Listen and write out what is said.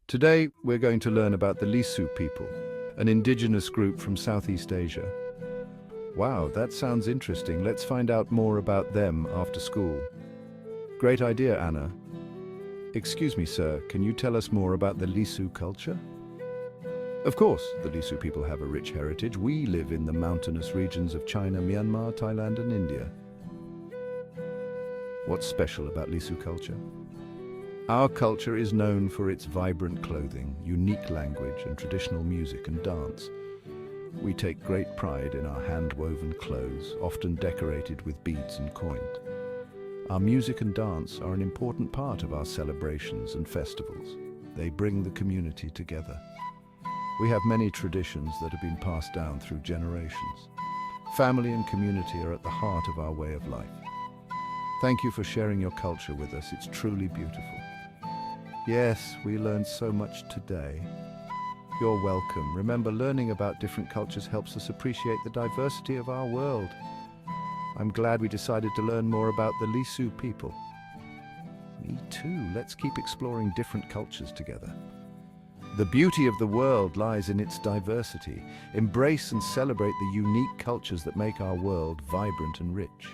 Today, we're going to learn about the Lisu people, an indigenous group from Southeast Asia. Wow, that sounds interesting. Let's find out more about them after school. Great idea, Anna. Excuse me, sir, can you tell us more about the Lisu culture? Of course, the Lisu people have a rich heritage. We live in the mountainous regions of China, Myanmar, Thailand, and India. What's special about Lisu culture? Our culture is known for its vibrant clothing, unique language, and traditional music and dance. We take great pride in our hand-woven clothes, often decorated with beads and coins. Our music and dance are an important part of our celebrations and festivals. They bring the community together. We have many traditions that have been passed down through generations. Family and community are at the heart of our way of life. Thank you for sharing your culture with us. It's truly beautiful. Yes, we learned so much today. You're welcome. Remember, learning about different cultures helps us appreciate the diversity of our world. I'm glad we decided to learn more about the Lisu people. Me too. Let's keep exploring different cultures together. The beauty of the world lies in its diversity. Embrace and celebrate the unique cultures that make our world vibrant and rich.